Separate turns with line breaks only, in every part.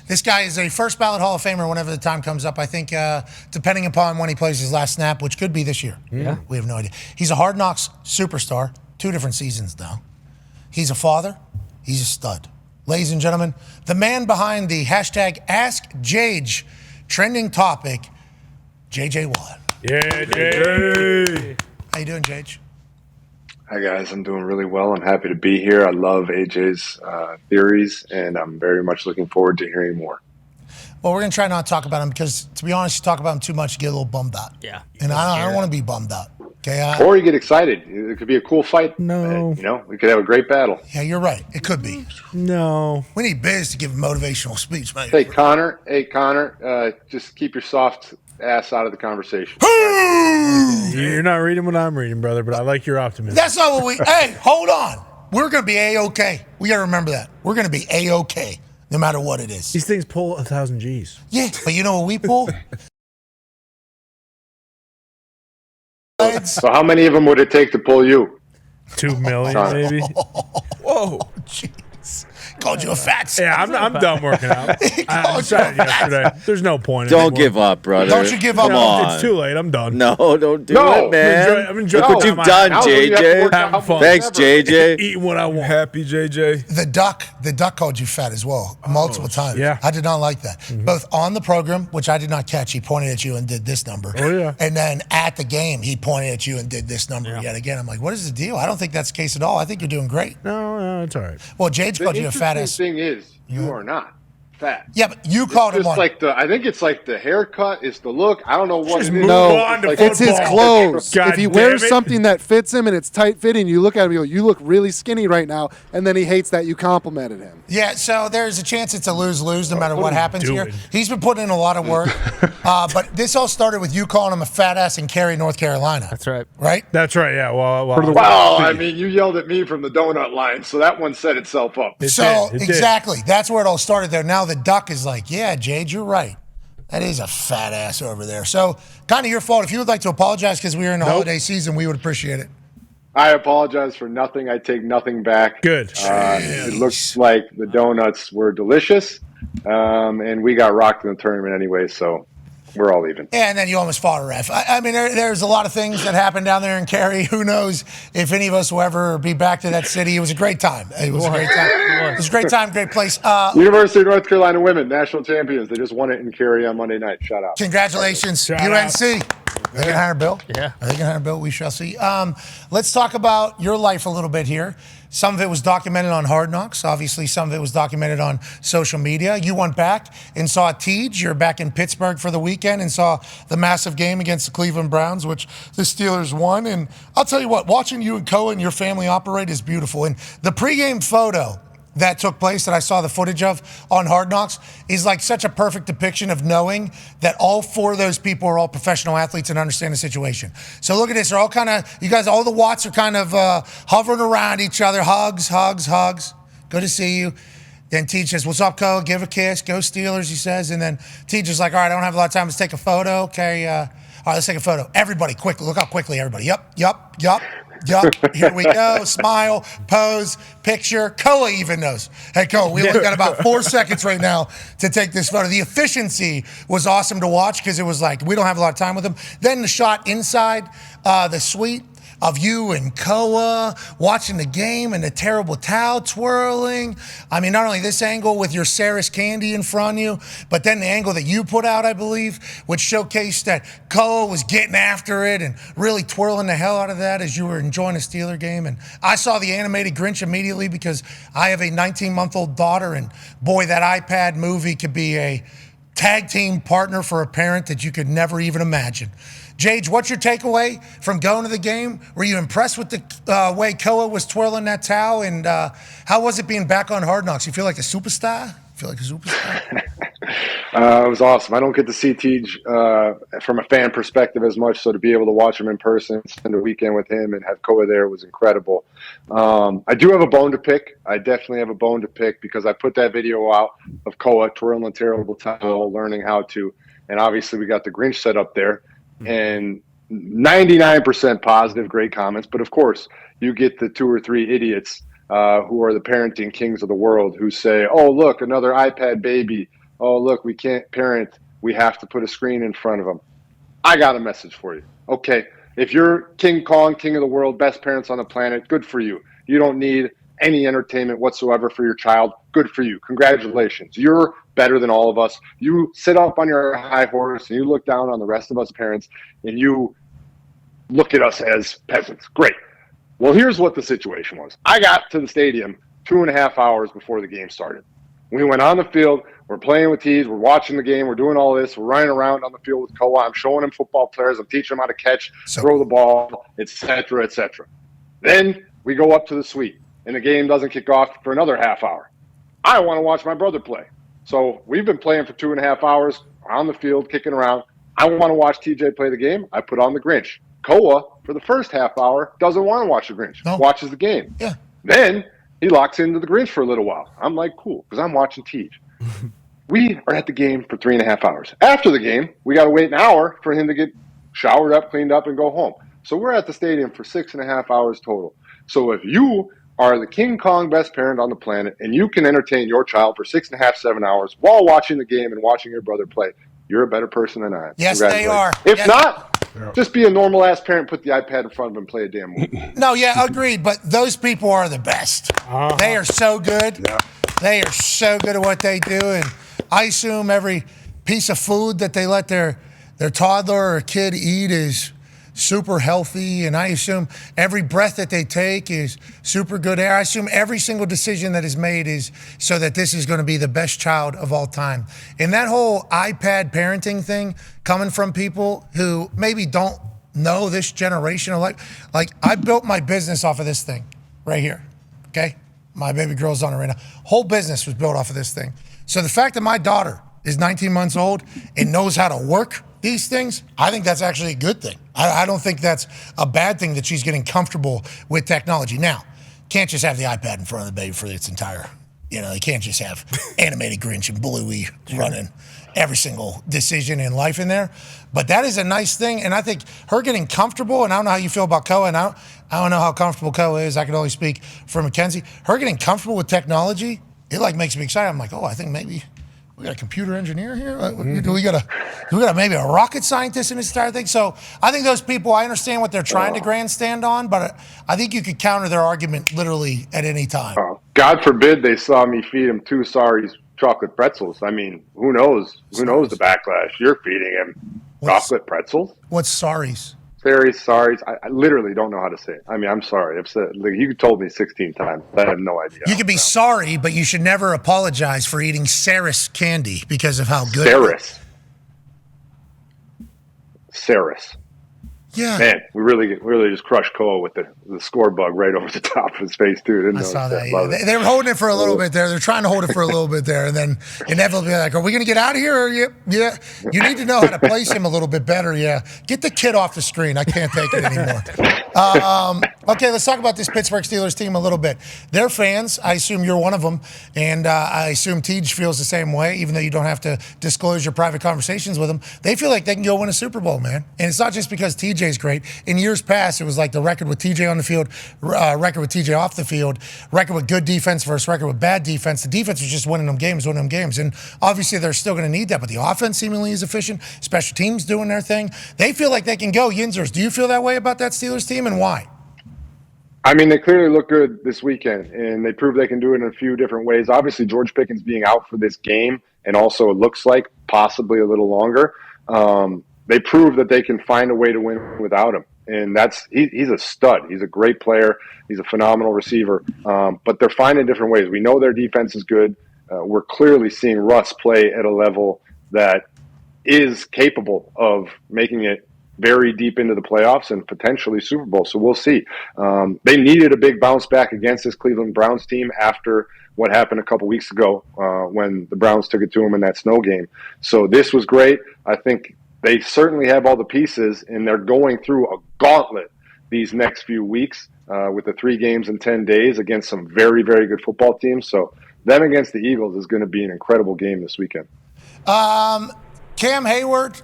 This guy is a first ballot Hall of Famer whenever the time comes up. I think depending upon when he plays his last snap, which could be this year.
Yeah.
We have no idea. He's a Hard Knocks superstar. 2 different seasons now. He's a father. He's a stud. Ladies and gentlemen, the man behind the hashtag #AskJage trending topic, J.J. Watt.
Yeah, Jage.
How you doing, Jage?
Hi, guys. I'm doing really well. I'm happy to be here. I love AJ's theories, and I'm very much looking forward to hearing more.
Well, we're going to try not to talk about him because, to be honest, you talk about him too much, you get a little bummed out.
Yeah.
And I don't want to be bummed out. Okay.
Or you get excited. It could be a cool fight.
No.
We could have a great battle.
Yeah, you're right. It could be.
No.
We need Biz to give a motivational speech, man.
Hey, Connor, just keep your soft ass out of the conversation.
You're not reading what I'm reading, brother, but I like your optimism.
That's not what we. Hey, hold on. We're going to be A-OK. We got to remember that. We're going to be A-OK no matter what it is.
These things pull 1,000 G's.
Yeah, but you know what we pull?
So how many of them would it take to pull you?
2 million, maybe.
Whoa, jeez. Called you a fat son.
Yeah, I'm done working out. I decided yesterday. There's no point
Don't
anymore.
give up, brother.
Don't you give up.
Come on.
It's too late. I'm done.
No, don't do
No.
it, man.
I'm enjoying
Look what you've done,
Now you have to
JJ.
work out
Having fun.
Thanks, JJ.
Eating what I want.
Happy, JJ.
The duck called you fat as well, multiple times.
yeah.
I did not like that. Both on the program, which I did not catch, he pointed at you and did this number.
Oh, yeah.
And then at the game, he pointed at you and did this number yet again. I'm like, what is the deal? I don't think that's the case at all. I think you're doing great.
No, it's all right.
Well, Jage
The
called you a fat ass.
interesting thing is, you are not fat.
Yeah, but you called him
Just
one.
like I think it's like the haircut, it's the look. I don't know what
Just
it
move
is.
No,
on to
Like,
It's his
football.
clothes.
God
If he
damn
wears
it.
something that fits him and it's tight fitting, you look at him and you go, you look really skinny right now. And then he hates that you complimented him.
Yeah, so there's a chance it's a lose-lose no matter what happens here.
doing?
He's been putting in a lot of work. But this all started with you calling him a fat ass in Cary, North Carolina.
That's right.
Right?
That's right, yeah. Well,
Well, I mean, you yelled at me from the donut line, so that one set itself up.
It
So,
did.
exactly. That's where it all started there. Now the duck is like, yeah, Jade, you're right. That is a fat ass over there. So, kind of your fault. If you would like to apologize because we were in the holiday season, we would appreciate it.
I apologize for nothing. I take nothing back.
Good.
It looks like the donuts were delicious, and we got rocked in the tournament anyway, so we're all even.
And then you almost fought a ref. I mean, there's a lot of things that happened down there in Cary. Who knows if any of us will ever be back to that city. It was a great time. It was a great time. It was a great time, great place.
University of North Carolina women, national champions. They just won it in Cary on Monday night. Shout out.
Congratulations,
Shout
UNC.
out.
Are they going to hire Bill?
Yeah.
Are they going to hire Bill? We shall see. Let's talk about your life a little bit here. Some of it was documented on Hard Knocks. Obviously, some of it was documented on social media. You went back and saw Teej. You're back in Pittsburgh for the weekend and saw the massive game against the Cleveland Browns, which the Steelers won. And I'll tell you what, watching you and Koa and your family operate is beautiful. And the pregame photo that took place that I saw the footage of on Hard Knocks is like such a perfect depiction of knowing that all 4 of those people are all professional athletes and understand the situation. So look at this. They're all kind of, you guys, all the Watts are kind of hovering around each other. Hugs. Good to see you. Then Teej says, what's up, Ko? Give a kiss. Go Steelers, he says. And then Teej is like, all right, I don't have a lot of time. Let's take a photo. Okay. All right, let's take a photo. Everybody, quick. Look up quickly, everybody. Yup. Here we go. Smile, pose, picture. Koa even knows. Hey, Koa, we only got about 4 seconds right now to take this photo. The efficiency was awesome to watch because it was like, we don't have a lot of time with them. Then the shot inside the suite of you and Koa watching the game and the terrible towel twirling. I mean, not only this angle with your Saris candy in front of you, but then the angle that you put out, I believe, which showcased that Koa was getting after it and really twirling the hell out of that as you were enjoying a Steeler game. And I saw the animated Grinch immediately because I have a 19-month-old daughter, and boy, that iPad movie could be a tag team partner for a parent that you could never even imagine. Jage, what's your takeaway from going to the game? Were you impressed with the way Koa was twirling that towel? And how was it being back on Hard Knocks? You feel like a superstar?
It was awesome. I don't get to see Tej from a fan perspective as much, so to be able to watch him in person, spend a weekend with him, and have Koa there was incredible. I do have a bone to pick. I definitely have a bone to pick because I put that video out of Koa twirling a terrible towel, learning how to, and obviously we got the Grinch set up there, and 99% positive, great comments. But of course, you get the 2 or 3 idiots who are the parenting kings of the world who say, "Oh, look, another iPad baby oh, look, we can't parent. We have to put a screen in front of them. I got a message for you. Okay, if you're King Kong, king of the world, best parents on the planet, good for you. You don't need any entertainment whatsoever for your child. Good for you. Congratulations. You're better than all of us. You sit up on your high horse and you look down on the rest of us parents and you look at us as peasants. Great. Well, here's what the situation was. I got to the stadium 2.5 hours before the game started. We went on the field. We're playing with tees. We're watching the game. We're doing all this. We're running around on the field with Koa. I'm showing him football players. I'm teaching him how to catch, throw the ball, et cetera, et cetera. Then we go up to the suite, and the game doesn't kick off for another half hour. I want to watch my brother play. So we've been playing for 2.5 hours on the field, kicking around. I want to watch TJ play the game. I put on the Grinch. Koa, for the first half hour, doesn't want to watch the Grinch.
No.
Watches the game.
Yeah.
Then he locks into the Grinch for a little while. I'm like, cool, because I'm watching TJ. We are at the game for 3.5 hours. After the game, we got to wait an hour for him to get showered up, cleaned up, and go home. So we're at the stadium for 6.5 hours total. So if you are the King Kong best parent on the planet and you can entertain your child for 6.5, 7 hours while watching the game and watching your brother play, you're a better person than I am.
Yes, they are.
If
Yes.
not, just be a normal ass parent, put the iPad in front of him and play a damn movie.
No, yeah, agreed. But those people are the best. They are so good.
Yeah.
They are so good at what they do. And I assume every piece of food that they let their toddler or kid eat is super healthy. And I assume every breath that they take is super good air. I assume every single decision that is made is so that this is going to be the best child of all time. And that whole iPad parenting thing coming from people who maybe don't know this generation of life. Like, I built my business off of this thing right here, okay? My baby girl's on it right now. Whole business was built off of this thing. So the fact that my daughter is 19 months old and knows how to work these things, I think that's actually a good thing. I don't think that's a bad thing that she's getting comfortable with technology. Now, can't just have the iPad in front of the baby for its entire, you can't just have animated Grinch and Bluey running every single decision in life in there. But that is a nice thing. And I think her getting comfortable, and I don't know how you feel about Koa, and I don't know how comfortable Koa is. I can only speak for Mackenzie. Her getting comfortable with technology, it makes me excited. I'm like, I think maybe we got a computer engineer here. Do we got a maybe a rocket scientist in this entire thing? So I think those people, I understand what they're trying to grandstand on, but I think you could counter their argument literally at any time.
God forbid they saw me feed him 2 Sorry's chocolate pretzels. I mean, who knows? Who knows the backlash? You're feeding him chocolate pretzels?
What's Sorry's?
Sorry's. I literally don't know how to say it. I mean, I'm sorry. You told me 16 times. I have no idea.
You could be sorry, but you should never apologize for eating Saris candy because of how good
Saris.
Yeah.
Man, we really just crushed Koa with the score bug right over the top of his face, too. Didn't
I
notice
saw that.
that.
They were holding it for a little bit there. They're trying to hold it for a little bit there, and then inevitably like, are we going to get out of here? Or yeah. You need to know how to place him a little bit better. Yeah. Get the kid off the screen. I can't take it anymore. Okay, let's talk about this Pittsburgh Steelers team a little bit. Their fans, I assume you're one of them, and I assume Tej feels the same way, even though you don't have to disclose your private conversations with them. They feel like they can go win a Super Bowl, man. And it's not just because TJ's great. In years past, it was like the record with TJ on the field, record with TJ off the field, record with good defense versus record with bad defense. The defense was just winning them games. And obviously they're still going to need that, but the offense seemingly is efficient. Special teams doing their thing. They feel like they can go. Yinzers, do you feel that way about that Steelers team, and why?
I mean, they clearly look good this weekend, and they prove they can do it in a few different ways. Obviously, George Pickens being out for this game, and also it looks like possibly a little longer, they prove that they can find a way to win without him. And he's a stud. He's a great player. He's a phenomenal receiver. But they're finding different ways. We know their defense is good. We're clearly seeing Russ play at a level that is capable of making it very deep into the playoffs and potentially Super Bowl. So we'll see. They needed a big bounce back against this Cleveland Browns team after what happened a couple weeks ago when the Browns took it to them in that snow game. So this was great. I think they certainly have all the pieces, and they're going through a gauntlet these next few weeks with the 3 games in 10 days against some very, very good football teams. So them against the Eagles is going to be an incredible game this weekend.
Cam Hayward,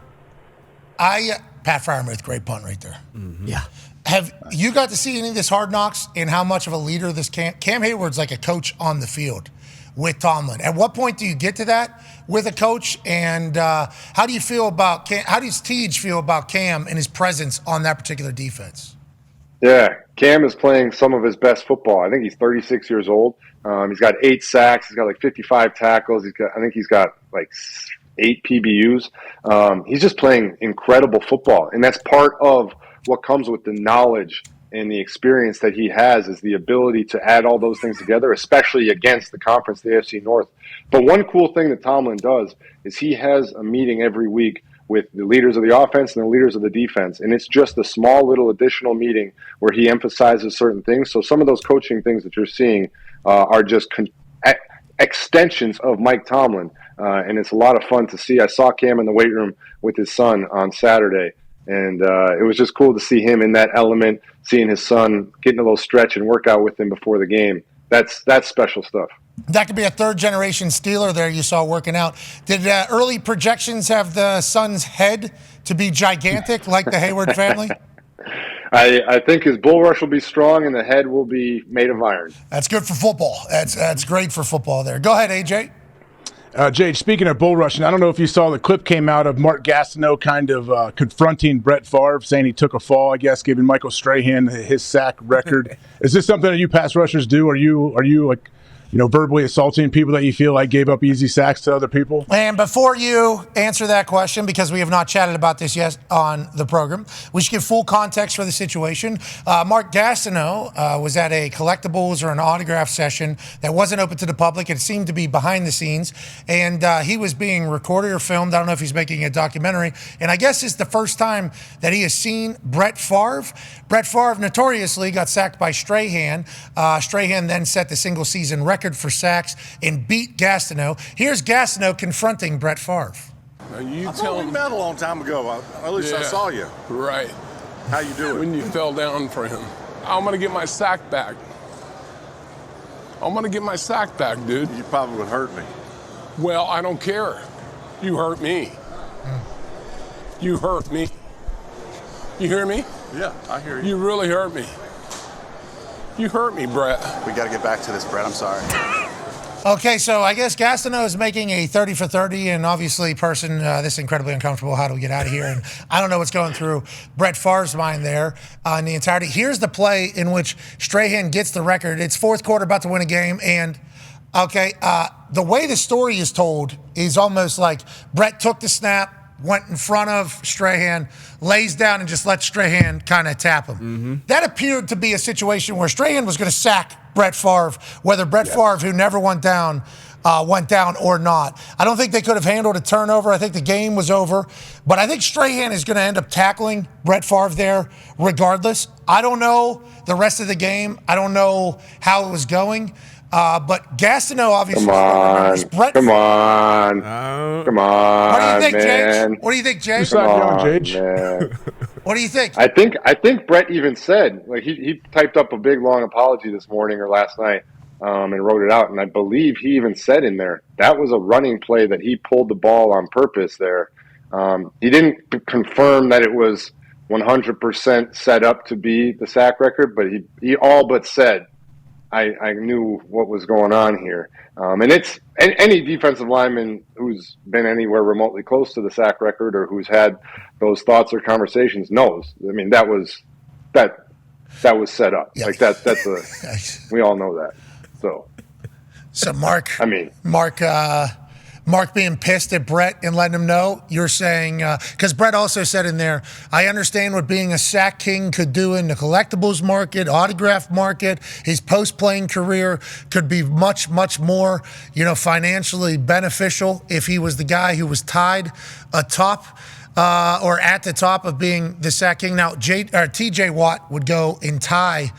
Pat Freiermuth, great punt right there.
Mm-hmm. Yeah.
Have you got to see any of this Hard Knocks and how much of a leader this Cam Hayward's like a coach on the field? with Tomlin. At what point do you get to that with a coach? And how does Teej feel about Cam and his presence on that particular defense?
Yeah, Cam is playing some of his best football. I think he's 36 years old. He's got 8 sacks. He's got like 55 tackles. I think he's got like 8 PBUs. He's just playing incredible football, and that's part of what comes with the knowledge and the experience that he has, is the ability to add all those things together, especially against the conference, the AFC North. But one cool thing that Tomlin does is he has a meeting every week with the leaders of the offense and the leaders of the defense. And it's just a small little additional meeting where he emphasizes certain things. So some of those coaching things that you're seeing are just extensions of Mike Tomlin. And it's a lot of fun to see. I saw Cam in the weight room with his son on Saturday. And it was just cool to see him in that element, seeing his son getting a little stretch and workout with him before the game. That's special stuff.
That could be a third-generation Steeler there you saw working out. Did early projections have the son's head to be gigantic like the Hayward family?
I think his bull rush will be strong and the head will be made of iron.
That's good for football. That's great for football there. Go ahead, AJ.
Jage, speaking of bull rushing, I don't know if you saw the clip came out of Mark Gastineau kind of confronting Brett Favre, saying he took a fall, I guess, giving Michael Strahan his sack record. Is this something that you pass rushers do? Are you like, verbally assaulting people that you feel like gave up easy sacks to other people?
And before you answer that question, because we have not chatted about this yet on the program, we should give full context for the situation. Mark Gastineau was at a collectibles or an autograph session that wasn't open to the public. It seemed to be behind the scenes. And he was being recorded or filmed. I don't know if he's making a documentary. And I guess it's the first time that he has seen Brett Favre. Brett Favre notoriously got sacked by Strahan. Strahan then set the single-season record for sacks and beat Gastineau. Here's Gastineau confronting Brett Favre.
I thought we met a long time ago. At least I saw you.
Right.
How you doing?
When you fell down for him. I'm going to get my sack back. I'm going to get my sack back, dude.
You probably would hurt me.
Well, I don't care. You hurt me. You hurt me. You hear me?
Yeah, I hear you.
You really hurt me. You hurt me, Brett.
We got to get back to this, Brett. I'm sorry.
Okay, so I guess Gastineau is making a 30 for 30, and obviously, this is incredibly uncomfortable. How do we get out of here? And I don't know what's going through Brett Favre's mind there in the entirety. Here's the play in which Strahan gets the record. It's fourth quarter, about to win a game, and the way the story is told is almost like Brett took the snap, went in front of Strahan, lays down, and just let Strahan kind of tap him. Mm-hmm. That appeared to be a situation where Strahan was going to sack Brett Favre, whether Brett Favre, who never went down or not. I don't think they could have handled a turnover. I think the game was over. But I think Strahan is going to end up tackling Brett Favre there regardless. I don't know the rest of the game. I don't know how it was going. But Gastineau obviously.
Come on.
What do you think,
man.
Jage? What do you think, Jage? What do you think?
I think Brett even said, like, he typed up a big long apology this morning or last night and wrote it out. And I believe he even said in there that was a running play that he pulled the ball on purpose there. He didn't confirm that it was 100% set up to be the sack record, but he all but said, I knew what was going on here. And it's any defensive lineman who's been anywhere remotely close to the sack record or who's had those thoughts or conversations knows. I mean, that was set up. Yeah. Like we all know that. So Mark being pissed at Brett and letting him know, you're saying, because Brett also said in there, I understand what being a sack king could do in the collectibles market, autograph market. His post-playing career could be much, much more, financially beneficial if he was the guy who was tied atop or at the top of being the sack king. Now, TJ Watt would go and tie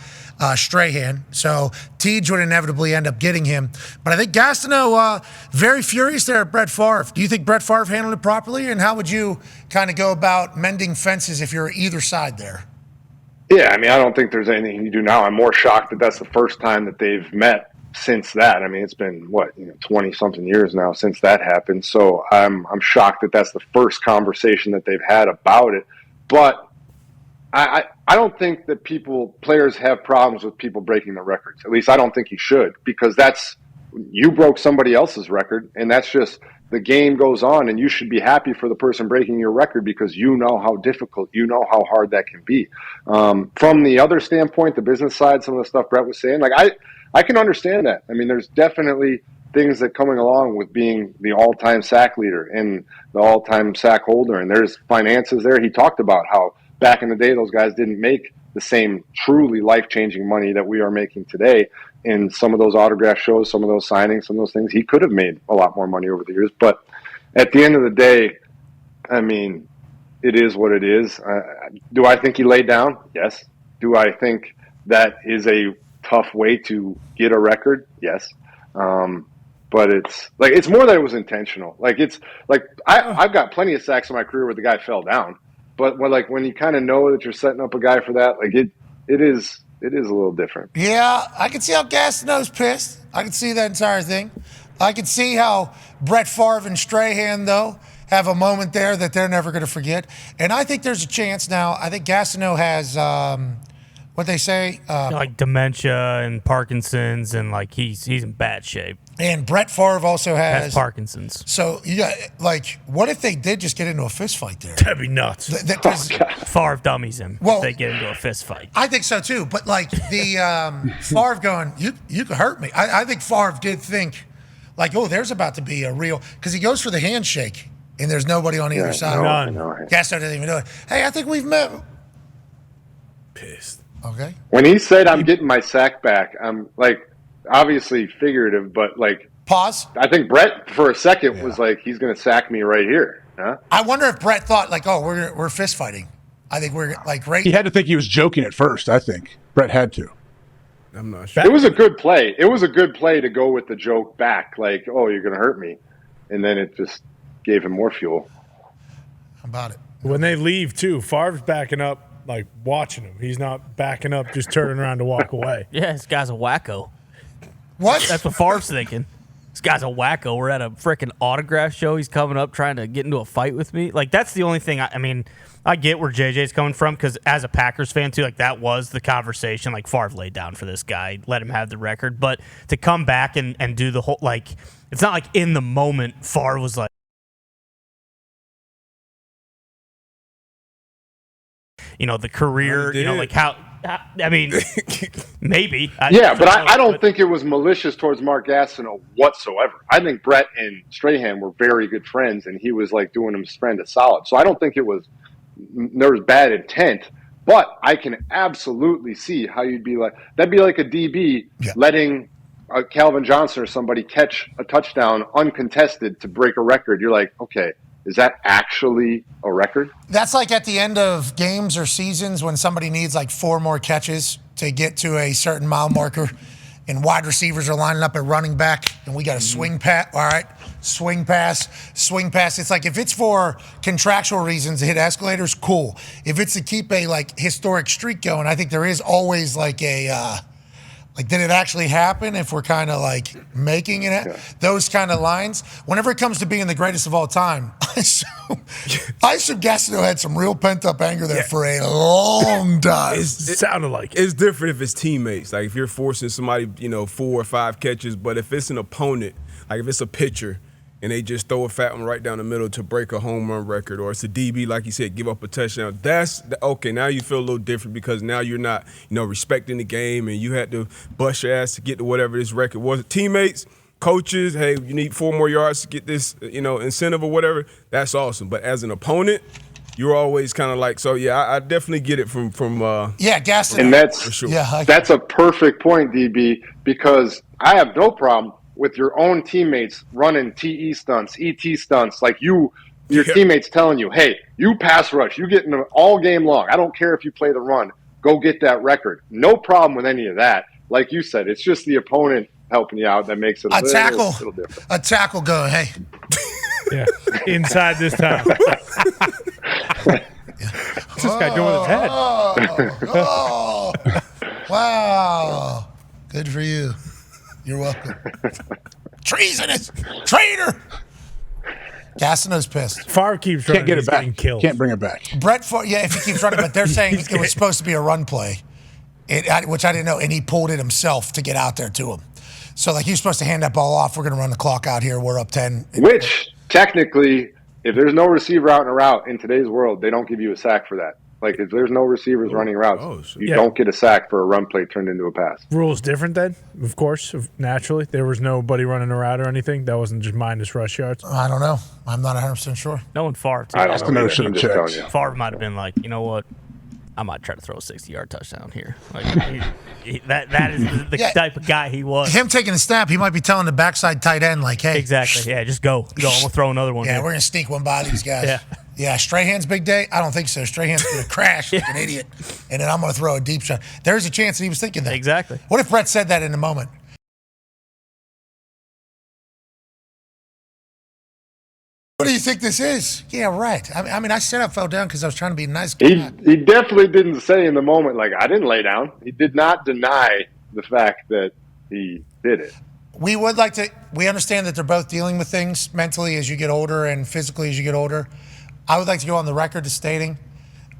Strahan, so Teej would inevitably end up getting him. But I think Gastineau very furious there at Brett Favre. Do you think Brett Favre handled it properly? And how would you kind of go about mending fences if you're either side there? Yeah, I mean, I don't think there's anything you do now. I'm more shocked that that's the first time that they've met since that. I mean, it's been 20-something years now since that happened. So I'm shocked that that's the first conversation that they've had about it. But I don't think that players have problems with people breaking the records. At least I don't think you should, because that's you broke somebody else's record, and that's just the game goes on, and you should be happy for the person breaking your record because you know how difficult, you know how hard that can be. From the other standpoint, the business side, some of the stuff Brett was saying, like I can understand that. I mean, there's definitely things that coming along with being the all-time sack leader and the all-time sack holder, and there's finances there. He talked about how back in the day those guys didn't make the same truly life-changing money that we are making today. In some of those autograph shows, some of those signings, some of those things, he could have made a lot more money over the years. But at the end of the day, I mean, it is what it is. Do I think he laid down? Yes. Do I think that is a tough way to get a record? Yes. But it's more that it was intentional. Like I've got plenty of sacks in my career where the guy fell down. But when you kind of know that you're setting up a guy for that, like it is a little different.
Yeah, I can see how Gastineau's pissed. I can see that entire thing. I can see how Brett Favre and Strahan, though, have a moment there that they're never going to forget. And I think there's a chance now. I think Gastineau has, what they say?
Like dementia and Parkinson's, and like he's in bad shape.
And Brett Favre also has
Parkinson's.
So, what if they did just get into a fist fight there?
That'd be nuts. Favre dummies him if they get into a fist fight.
I think so, too. But, the Favre going, you could hurt me. I think Favre did think, there's about to be a real – because he goes for the handshake, and there's nobody on either side.
None.
Gastineau didn't even do it. Hey, I think we've met.
Pissed.
Okay.
When he said, I'm getting my sack back, I'm obviously figurative, but
pause.
I think Brett for a second was like, he's going to sack me right here. Huh?
I wonder if Brett thought we're fist fighting. I think we're right.
He had to think he was joking at first. I think Brett had to.
I'm not sure.
It was a good play. It was a good play to go with the joke back, like, oh, you're going to hurt me, and then it just gave him more fuel.
How about it?
When they leave too, Favre's backing up, watching him. He's not backing up, just turning around to walk away.
Yeah, this guy's a wacko.
What?
That's what Favre's thinking. This guy's a wacko. We're at a freaking autograph show. He's coming up trying to get into a fight with me. That's the only thing. I mean, I get where JJ's coming from because as a Packers fan too, that was the conversation. Favre laid down for this guy, let him have the record. But to come back and do the whole it's not like in the moment Favre was like, the career, how. I mean, maybe.
But I don't think it was malicious towards Mark Gastineau whatsoever. I think Brett and Strahan were very good friends, and he was doing his friend a solid. So I don't think there was bad intent. But I can absolutely see how you'd be that'd be like a DB letting Calvin Johnson or somebody catch a touchdown uncontested to break a record. You're like, okay. Is that actually a record?
That's at the end of games or seasons when somebody needs 4 more catches to get to a certain mile marker and wide receivers are lining up at running back and we got a swing pass. All right, swing pass. It's if it's for contractual reasons to hit escalators, cool. If it's to keep a historic streak going, I think there is always a did it actually happen if we're kind of making it? Those kind of lines. Whenever it comes to being the greatest of all time, I assume Gastineau had some real pent-up anger there for a long time.
It sounded like it.
It's different if it's teammates. If you're forcing somebody, 4 or 5 catches, but if it's an opponent, if it's a pitcher, and they just throw a fat one right down the middle to break a home run record, or it's a DB, like you said, give up a touchdown. That's okay. Now you feel a little different because now you're not, respecting the game, and you had to bust your ass to get to whatever this record was. Teammates, coaches, hey, you need 4 more yards to get this, incentive or whatever. That's awesome. But as an opponent, you're always kind of I definitely get it from
Gastineau.
And that's
for sure.
That's a perfect point, DB, because I have no problem with your own teammates running TE stunts, ET stunts, your teammates telling you, hey, you pass rush, you get in all game long. I don't care if you play the run. Go get that record. No problem with any of that. Like you said, it's just the opponent helping you out that makes it a little different.
A tackle going, hey.
Yeah, inside this time. What's this guy doing with his head?
Oh, wow. Good for you. You're welcome. Treasonous! Traitor! Gastineau's pissed.
Favre keeps running.
Can't get it back.
Killed.
Can't bring it back.
Brett Favre, if he keeps running, but they're saying it was supposed to be a run play, which I didn't know, and he pulled it himself to get out there to him. So, like, you're supposed to hand that ball off. We're going to run the clock out here. We're up 10.
Which, technically, if there's no receiver out in a route in today's world, they don't give you a sack for that. Like, if there's no receivers running routes, you don't get a sack for a run play turned into a pass.
Rules different then, of course, naturally. There was nobody running a route or anything. That wasn't just minus rush yards.
I don't know. I'm not 100% sure.
No one Favre.
I don't know.
Favre might have been like, you know what? I might try to throw a 60-yard touchdown here. Like that is the type of guy he was.
Him taking a snap, he might be telling the backside tight end, like, hey.
Exactly. Yeah, just go. I'm going to throw another one.
Yeah,
here.
we're going to sneak one by these guys. Yeah, Strahan's big day? I don't think so. Strahan's going to crash like an idiot, and then I'm going to throw a deep shot. There's a chance that he was thinking that.
Exactly.
What if Brett said that in the moment? What do you think this is? Yeah, right. I mean, I said I fell down because I was trying to be a nice guy.
He definitely didn't say in the moment, like, I didn't lay down. He did not deny the fact that he did it.
We understand that they're both dealing with things mentally as you get older and physically as you get older. I would like to go on the record as stating,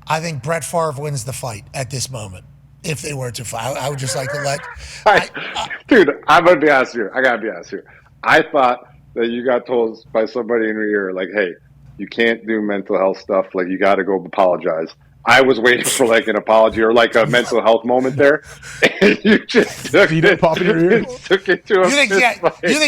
I think Brett Favre wins the fight at this moment. If they were to fight, I would just like to let.
Dude, I'm going to be honest here. I got to be honest here. I thought that you got told by somebody in your ear, like, hey, you can't do mental health stuff. Like, you got to go apologize. I was waiting for like an apology or like a mental health moment there. And you just took it,
pop in your ear.
Took it to him.
You think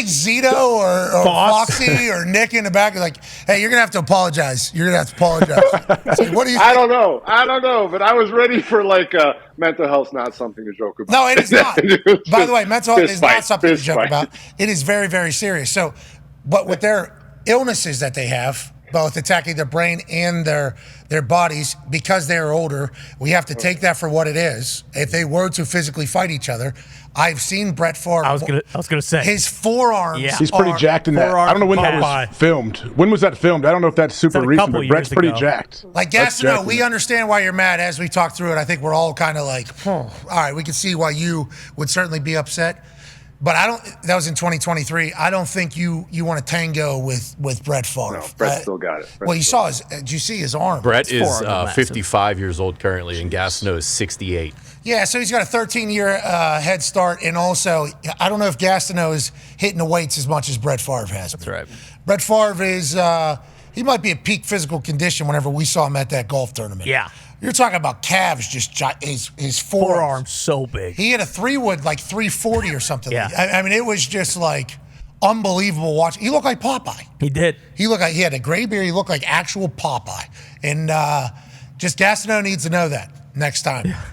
Zito or Foxy or Nick in the back are like, hey, you're going to have to apologize. You're going to have to apologize. So what do you think?
I don't know. But I was ready for like mental health's not something to joke about.
No, it is not. By the way, mental health is not something to joke about. It is very, very serious. So, but with their illnesses that they have, both attacking their brain and their bodies, because they are older, we have to take that for what it is. If they were to physically fight each other, I've seen Brett Favre.
I was gonna say
his forearms.
Yeah. He's pretty jacked in that. I don't know when that was filmed. When was that filmed? I don't know if that's super recent, but Brett's pretty jacked.
Like Gastineau, we understand why you're mad. As we talk through it, I think we're all kind of like, all right, we can see why you would certainly be upset. But I don't. That was in 2023. I don't think you want to tango with Brett Favre.
No, Brett still got it.
Well, you saw his. Did you see his arm?
Brett is 55 years old currently, and Gastineau is 68.
Yeah, so he's got a 13-year head start, and also I don't know if Gastineau is hitting the weights as much as Brett Favre has.
That's right.
Brett Favre is. He might be at peak physical condition whenever we saw him at that golf tournament.
Yeah.
You're talking about calves, just his forearms
so big.
He had a 3-wood, like 340 or something.
Yeah.
I mean, it was just like unbelievable watching. He looked like Popeye.
He did.
He looked like he had a gray beard. He looked like actual Popeye. And just Gastineau needs to know that next time. Yeah.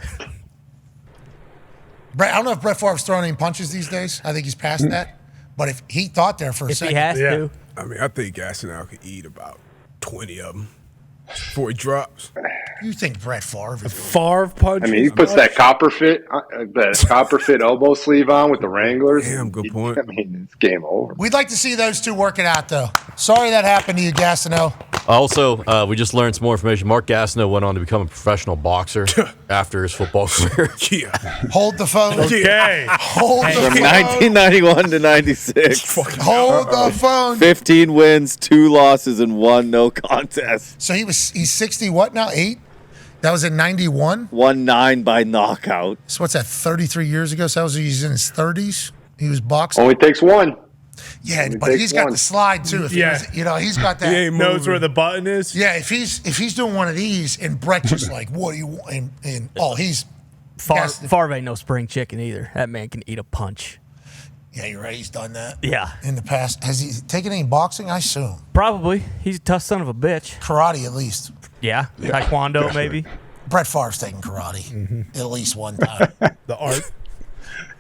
Brett, I don't know if Brett Favre's throwing any punches these days. I think he's past that. But if he thought there for a second.
He has to.
I mean, I think Gastineau could eat about 20 of them before he drops.
You think Brett Favre?
Favre punches?
I mean, he puts that copper fit elbow sleeve on with the Wranglers.
Damn, good point.
I mean, it's game over.
We'd like to see those two work it out, though. Sorry that happened to you, Gastineau.
Also, we just learned some more information. Mark Gastineau went on to become a professional boxer after his football career.
Yeah.
Hold the phone.
Okay.
Hold the
From
phone.
1991 to 96.
Hold the phone.
15 wins, 2 losses, and 1 no contest.
So he's 60 what now? 8? That was in 91?
1-9 by knockout.
So what's that, 33 years ago? So that was he's in his 30s? He was boxing?
Only takes one.
Yeah, but he's got the slide, too. If he's got that.
He knows where the button is.
Yeah, if he's doing one of these and Brett just like, what do you want? And he's...
Favre ain't no spring chicken either. That man can eat a punch.
Yeah, you're right. He's done that.
Yeah.
In the past. Has he taken any boxing? I assume.
Probably. He's a tough son of a bitch.
Karate, at least.
Yeah. Taekwondo, maybe.
Brett Favre's taking karate at least one time.
The art.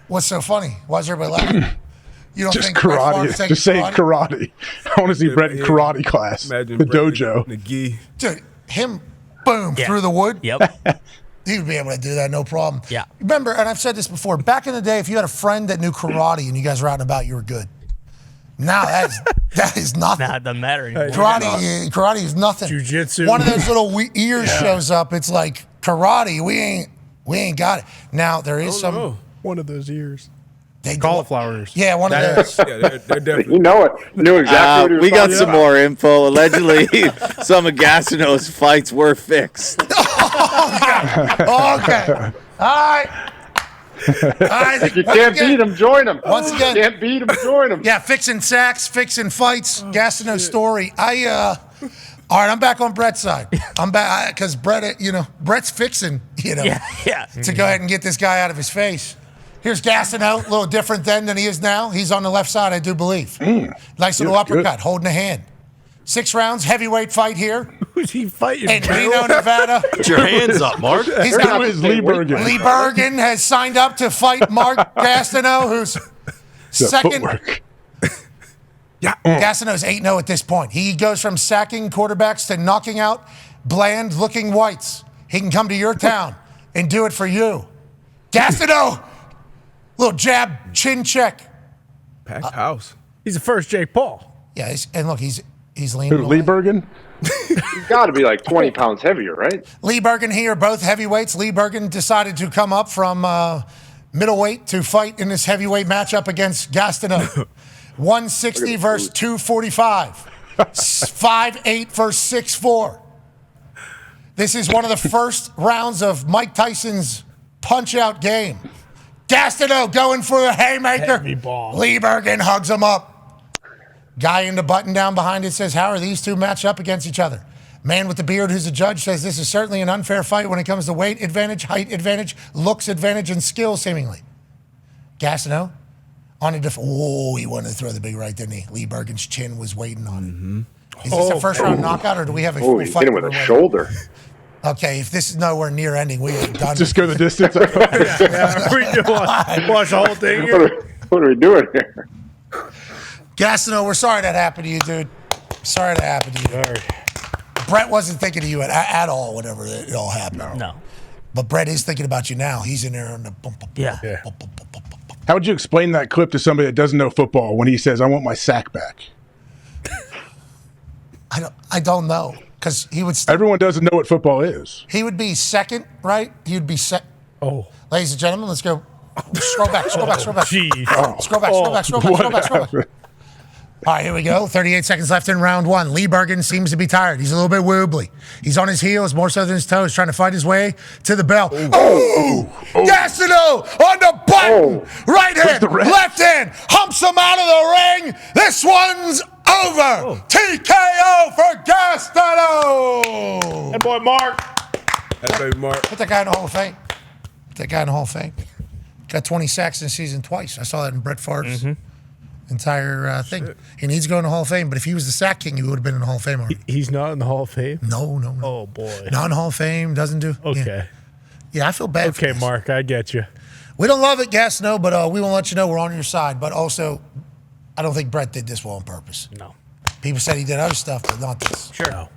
What's so funny? Why is everybody laughing? You don't
Just
think Brett
karate.
Favre's taking
Just saying karate. I want to see Brett in karate class.
Imagine
The
Brett
dojo.
in the gi.
Dude, him, boom, through the wood.
Yep.
He would be able to do that, no problem.
Yeah.
Remember, and I've said this before, back in the day, if you had a friend that knew karate and you guys were out and about, you were good. Now that is nothing.
Nah, it doesn't matter anymore.
Karate is nothing.
Jiu-jitsu.
One of those little ears shows up. It's like karate. We ain't got it. Now there is some.
One of those ears.
They
cauliflower ears.
Yeah, one of those.
Yeah, they're definitely.
You know it. You knew exactly what he was
We got
talking
some
about.
more info. Allegedly, some of Gastineau's fights were fixed.
Okay. All right.
If you can't beat him, join him.
Once again,
can't beat him, join him.
Yeah, fixing sacks, fixing fights. Gastineau story. All right, I'm back on Brett's side. I'm back because Brett's fixing, to go ahead and get this guy out of his face. Here's Gastineau, a little different then than he is now. He's on the left side, I do believe. Nice little uppercut, holding a hand. 6 rounds, heavyweight fight here.
Who's he fighting?
In Reno, Nevada.
Put your hands up, Mark.
He's got
Lee Bergen.
Lee Bergen has signed up to fight Mark Gastineau, who's second.
Footwork.
Gastineau's 8-0 at this point. He goes from sacking quarterbacks to knocking out bland-looking whites. He can come to your town and do it for you. Gastineau, little jab, chin check.
Packed house.
He's the first Jake Paul.
Yeah, and look, he's leaning
Who, Lee
away.
Bergen?
He's got to be like 20 pounds heavier, right?
Lee Bergen here, both heavyweights. Lee Bergen decided to come up from middleweight to fight in this heavyweight matchup against Gastineau. 160 versus 245. 5'8 versus 6'4. This is one of the first rounds of Mike Tyson's punch-out game. Gastineau going for the haymaker.
Heavy ball.
Lee Bergen hugs him up. Guy in the button down behind it says, how are these two matched up against each other? Man with the beard who's a judge says this is certainly an unfair fight when it comes to weight advantage, height advantage, looks advantage, and skill seemingly. Gastineau on a different. Oh, he wanted to throw the big right, didn't he? Lee Bergen's chin was waiting on him. Is this a first-round knockout, or do we have a full
He's
fight?
hit him with a shoulder.
Okay, if this is nowhere near ending, we are done.
Just go the distance.
We do watch the whole thing here.
What are we doing here?
Gastineau, we're sorry that happened to you, dude. Sorry that happened to you.
Sorry.
Brett wasn't thinking of you at all whenever it all happened.
No.
But Brett is thinking about you now. He's in there on the
Yeah.
How would you explain that clip to somebody that doesn't know football when he says, I want my sack back?
I don't know. Because he would
everyone doesn't know what football is.
He would be second, right? He would be second.
Oh.
Ladies and gentlemen, let's go. Scroll back. Scroll back.
Jeez.
Scroll back. All right, here we go. 38 seconds left in round one. Lee Bergen seems to be tired. He's a little bit wobbly. He's on his heels, more so than his toes, trying to fight his way to the bell. Gastineau on the button. Right hand, left hand, humps him out of the ring. This one's over. TKO for Gastineau.
That boy Mark.
That baby Mark.
Put that guy in the Hall of Fame. Got 20 sacks in the season twice. I saw that in Brett Favre's entire thing. He needs to go in the Hall of Fame, but if he was the sack king, he would have been in the Hall of Fame already.
He's not in the Hall of Fame?
No.
Oh, boy.
Not in the Hall of Fame, doesn't do.
Okay.
Yeah, I feel bad for this.
Mark, I get you.
We don't love it, Gastineau, but we won't let you know we're on your side. But also, I don't think Brett did this well on purpose.
No.
People said he did other stuff, but not this.
Sure. No.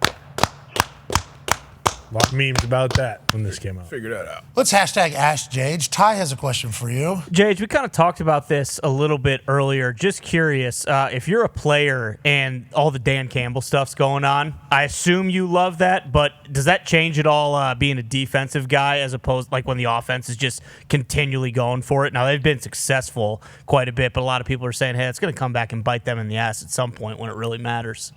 A lot of memes about that when this came out.
Figure that out.
Let's hashtag Ask Jage. Ty has a question for you.
Jage, we kind of talked about this a little bit earlier. Just curious, if you're a player and all the Dan Campbell stuff's going on, I assume you love that, but does that change at all being a defensive guy as opposed like when the offense is just continually going for it? Now, they've been successful quite a bit, but a lot of people are saying, hey, it's going to come back and bite them in the ass at some point when it really matters.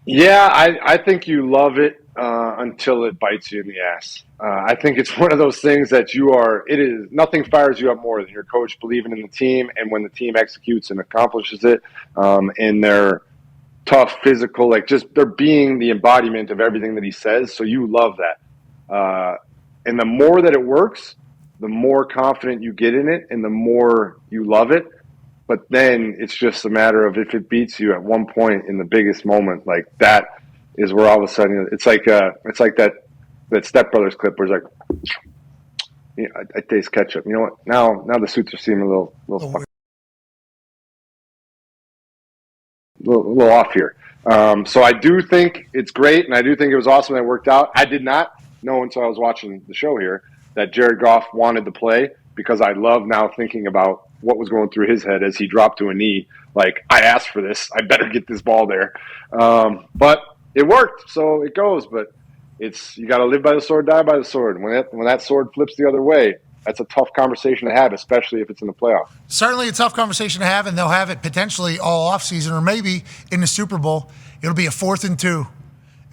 Yeah, I think you love it until it bites you in the ass. I think it's one of those things that nothing fires you up more than your coach believing in the team, and when the team executes and accomplishes it, and they're tough, physical, they're being the embodiment of everything that he says. So you love that. And the more that it works, the more confident you get in it and the more you love it. But then it's just a matter of if it beats you at one point in the biggest moment, like that is where all of a sudden it's like that Step Brothers clip where it's like, I taste ketchup. You know what? Now the suits are seeming a little off here. So I do think it's great, and I do think it was awesome that it worked out. I did not know until I was watching the show here that Jared Goff wanted to play, because I love now thinking about what was going through his head as he dropped to a knee. Like, I asked for this. I better get this ball there. But it worked, so it goes. But you got to live by the sword, die by the sword. When that sword flips the other way, that's a tough conversation to have, especially if it's in the playoffs.
Certainly a tough conversation to have, and they'll have it potentially all offseason, or maybe in the Super Bowl. It'll be a 4th and 2.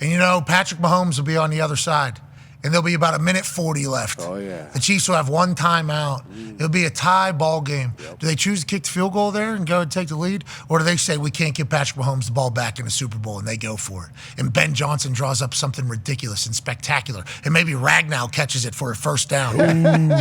And, Patrick Mahomes will be on the other side. and there'll be about 1:40 left.
Oh, yeah.
The Chiefs will have one timeout. It'll be a tie ball game. Yep. Do they choose to kick the field goal there and go and take the lead? Or do they say we can't give Patrick Mahomes the ball back in the Super Bowl, and they go for it? And Ben Johnson draws up something ridiculous and spectacular, and maybe Ragnow catches it for a first down.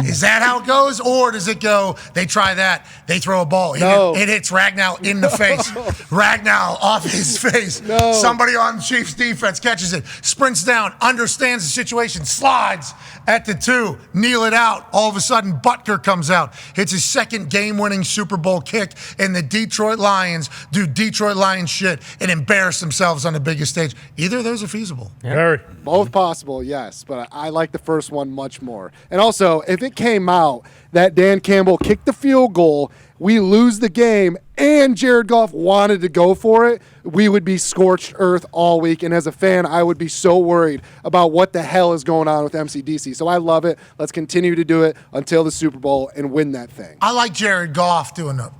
Is that how it goes? Or does it go, they try that, they throw a ball, it hits Ragnow in the face. Ragnow off his face.
No.
Somebody on the Chiefs defense catches it, sprints down, understands the situation, slides at the 2, kneel it out. All of a sudden, Butker comes out, hits his second game-winning Super Bowl kick, and the Detroit Lions do Detroit Lions shit and embarrass themselves on the biggest stage. Either of those are feasible.
Very.
Both possible, yes, but I like the first one much more. And also, if it came out that Dan Campbell kicked the field goal, we lose the game, and Jared Goff wanted to go for it, we would be scorched earth all week. And as a fan, I would be so worried about what the hell is going on with MCDC. So I love it. Let's continue to do it until the Super Bowl and win that thing.
I like Jared Goff doing the,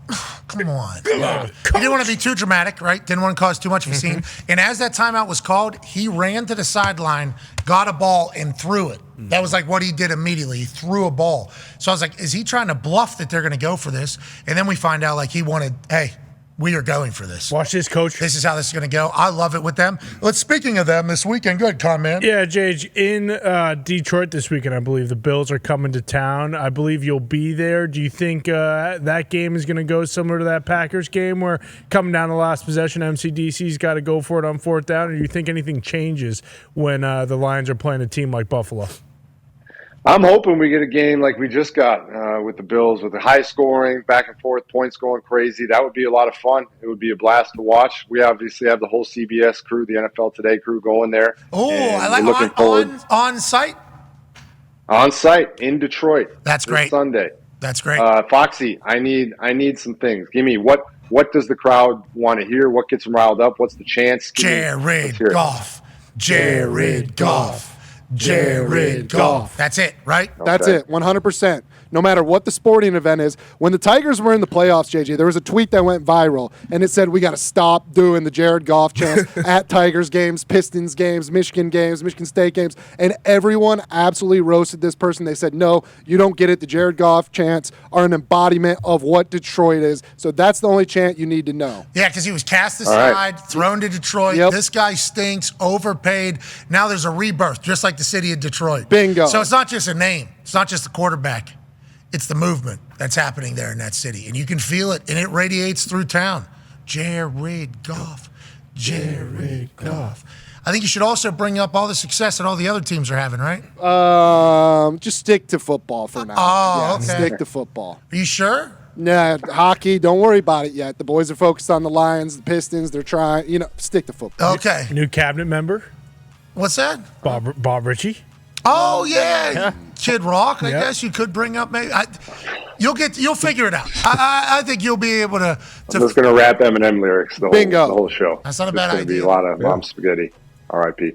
come on. He didn't want to be too dramatic, right? Didn't want to cause too much of a scene. And as that timeout was called, he ran to the sideline, got a ball, and threw it. That was like what he did immediately. He threw a ball. So I was like, is he trying to bluff that they're going to go for this? And then we find out like he wanted, hey, we are going for this.
Watch this, coach.
This is how this is going to go. I love it with them. But speaking of them, this weekend, good comment.
Yeah, Jage, in Detroit this weekend, I believe the Bills are coming to town. I believe you'll be there. Do you think that game is going to go similar to that Packers game where coming down the last possession, MCDC's got to go for it on 4th down? Or do you think anything changes when the Lions are playing a team like Buffalo?
I'm hoping we get a game like we just got with the Bills, with the high scoring, back and forth, points going crazy. That would be a lot of fun. It would be a blast to watch. We obviously have the whole CBS crew, the NFL Today crew going there.
Oh, I like on site?
On site in Detroit.
That's great.
Sunday.
That's great.
Foxy, I need some things. Give me what does the crowd want to hear? What gets them riled up? What's the chance?
Jared Goff. Jared Goff. Jared Goff. That's it, right?
That's it, 100%. No matter what the sporting event is. When the Tigers were in the playoffs, JJ, there was a tweet that went viral, and it said we got to stop doing the Jared Goff chant at Tigers games, Pistons games, Michigan State games, and everyone absolutely roasted this person. They said, no, you don't get it. The Jared Goff chants are an embodiment of what Detroit is, so that's the only chant you need to know.
Yeah, because he was cast aside, thrown to Detroit. Yep. This guy stinks, overpaid. Now there's a rebirth, just like the city of Detroit.
Bingo.
So it's not just a name. It's not just the quarterback. It's the movement that's happening there in that city. And you can feel it, and it radiates through town. Jared Goff. Jared Goff. I think you should also bring up all the success that all the other teams are having, right?
Just stick to football for now.
Oh, okay.
Stick to football.
Are you sure?
Nah, hockey, don't worry about it yet. The boys are focused on the Lions, the Pistons. They're trying, stick to football.
Okay.
New cabinet member?
What's that?
Bob Ritchie.
Oh, yeah. Kid Rock, I guess you could bring up maybe. You'll figure it out. I think you'll be able to.
I'm just going to rap Eminem lyrics the whole show.
That's not a bad idea.
It's going to be a lot of Mom Spaghetti. R.I.P.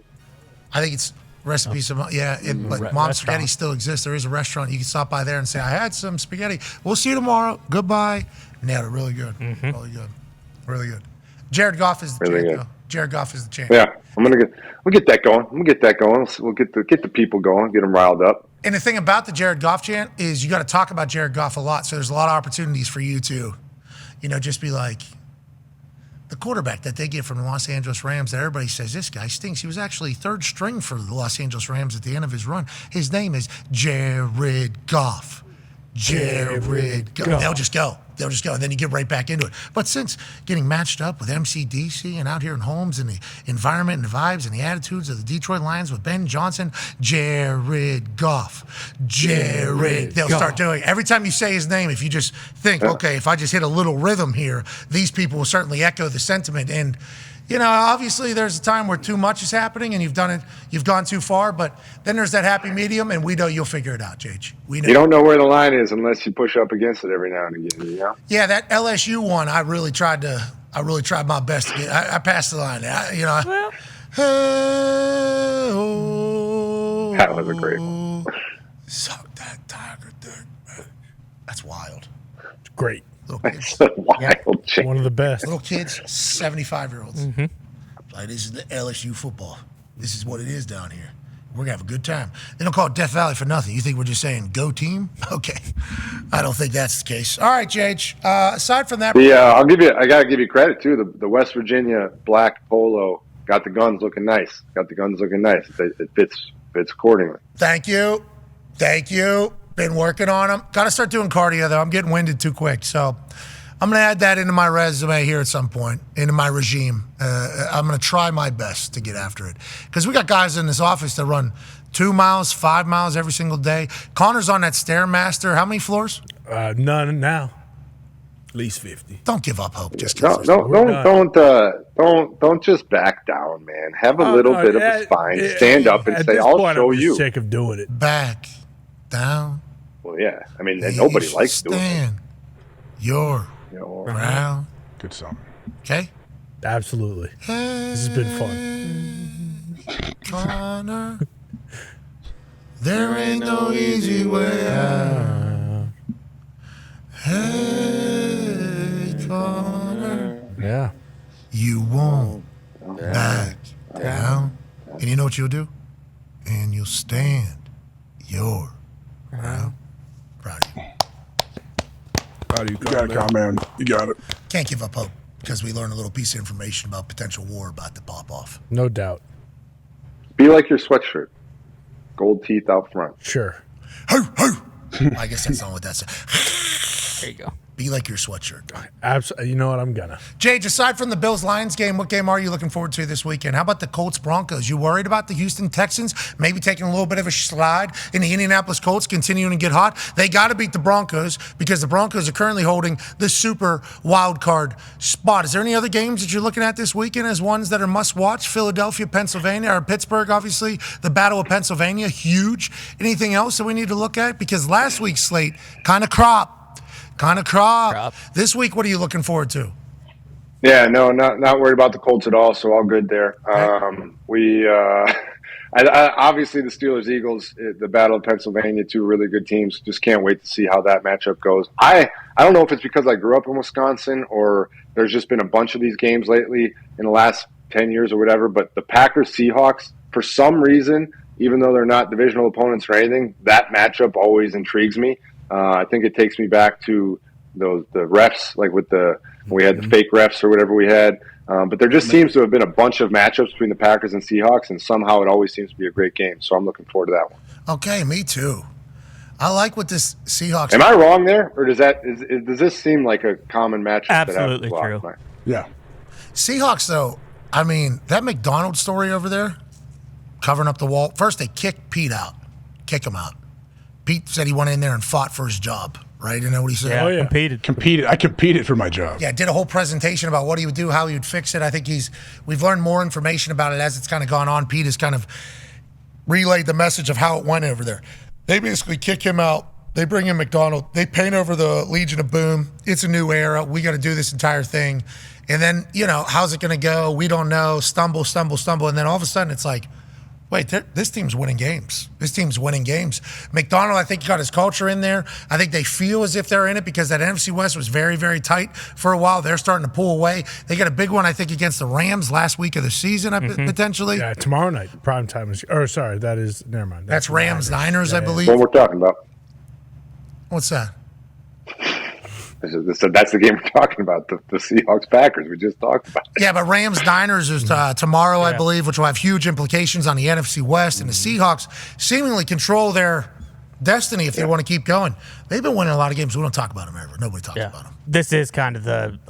I think it's recipes of, but Mom Spaghetti still exists. There is a restaurant. You can stop by there and say, I had some spaghetti. We'll see you tomorrow. Goodbye. Nailed it. Really good. Really good. Really good. Jared Goff is the champ. Jared Goff is the champ.
Yeah, we'll get that going. We'll get that going. We'll get the people going, get them riled up.
And the thing about the Jared Goff chant is you got to talk about Jared Goff a lot. So there's a lot of opportunities for you to, just be like the quarterback that they get from the Los Angeles Rams that everybody says, this guy stinks. He was actually 3rd string for the Los Angeles Rams at the end of his run. His name is Jared Goff. Jared Goff. They'll just go. And then you get right back into it. But since getting matched up with MCDC and out here in Holmes and the environment and the vibes and the attitudes of the Detroit Lions with Ben Johnson, Jared Goff. They'll start doing it. Every time you say his name, if you just think, okay, if I just hit a little rhythm here, these people will certainly echo the sentiment. And obviously there's a time where too much is happening and you've gone too far, but then there's that happy medium, and we know you'll figure it out, Jage. We know.
You don't know where the line is unless you push up against it every now and again,
Yeah, that LSU one, I really tried my best to get. I passed the line.
That was a great one.
Suck that tiger dick, man. That's wild.
It's great.
Little kids.
Wild change.
One of the best.
Little kids, 75-years-olds. Like, this is the LSU football. This is what it is down here. We're going to have a good time. They don't call it Death Valley for nothing. You think we're just saying go team? Okay. I don't think that's the case. All right, Jage. Aside from that.
I got to give you credit, too. The West Virginia black polo got the guns looking nice. It fits accordingly.
Thank you. Been working on them. Got to start doing cardio, though. I'm getting winded too quick. So I'm going to add that into my resume here at some point, into my regime. I'm going to try my best to get after it. Because we got guys in this office that run 2 miles, 5 miles every single day. Connor's on that Stairmaster. How many floors?
None now.
At least 50.
Don't give up hope. Just
don't just back down, man. Have a little bit of a spine. Stand up and say, "I'll show you."
Sick of doing it.
Back down.
Well, yeah. I mean, nobody likes doing it.
Your ground.
Good song.
Okay.
Absolutely. This has been fun.
Connor, there ain't no easy way out. Hey, Connor.
Yeah.
You won't back down. And you know what you'll do? And you'll stand your ground. Proud of you.
You got it, man. You got it.
Can't give up hope because we learned a little piece of information about potential war about to pop off.
No doubt.
Be like your sweatshirt. Gold teeth out front.
Sure.
I guess that's not what that's.
There you go.
Be like your sweatshirt.
Absolutely. You know what? I'm gonna.
Jage, aside from the Bills-Lions game, what game are you looking forward to this weekend? How about the Colts-Broncos? You worried about the Houston Texans maybe taking a little bit of a slide and the Indianapolis Colts continuing to get hot? They got to beat the Broncos because the Broncos are currently holding the super wild card spot. Is there any other games that you're looking at this weekend as ones that are must-watch? Philadelphia, Pennsylvania, or Pittsburgh, obviously. The Battle of Pennsylvania, huge. Anything else that we need to look at? Because last week's slate kind of crop. This week, what are you looking forward to?
Yeah, no, not worried about the Colts at all. So all good there. Obviously the Steelers, Eagles, the Battle of Pennsylvania, two really good teams. Just can't wait to see how that matchup goes. I don't know if it's because I grew up in Wisconsin or there's just been a bunch of these games lately in the last 10 years or whatever. But the Packers, Seahawks, for some reason, even though they're not divisional opponents or anything, that matchup always intrigues me. I think it takes me back to the refs, like we had the fake refs or whatever we had. But there just seems to have been a bunch of matchups between the Packers and Seahawks, and somehow it always seems to be a great game. So I'm looking forward to that one.
Okay, me too. I like what this Seahawks.
Am I wrong there, or does this seem like a common matchup?
Absolutely true.
Yeah.
Seahawks, though. I mean, that McDonald story over there, covering up the wall. First, they kick Pete out, kick him out. Pete said he went in there and fought for his job, right? You know what he said?
Yeah,
Competed. I competed for my job.
Yeah, did a whole presentation about what he would do, how he would fix it. I think we've learned more information about it as it's kind of gone on. Pete has kind of relayed the message of how it went over there. They basically kick him out. They bring in McDonald. They paint over the Legion of Boom. It's a new era. We got to do this entire thing. And then, how's it going to go? We don't know. Stumble. And then all of a sudden it's like, wait, this team's winning games. McDonald, I think, got his culture in there. I think they feel as if they're in it because that NFC West was very, very tight for a while. They're starting to pull away. They got a big one, I think, against the Rams last week of the season, potentially.
Yeah, tomorrow night, prime time is. Or sorry, that is. Never mind.
That's Rams-Niners, I believe.
What we're talking about?
What's that?
That's the game we're talking about, the Seahawks-Packers we just talked about.
Yeah, but Rams-Niners is tomorrow, I believe, which will have huge implications on the NFC West. And the Seahawks seemingly control their destiny if they want to keep going. They've been winning a lot of games. We don't talk about them ever. Nobody talks about them.
This is kind of the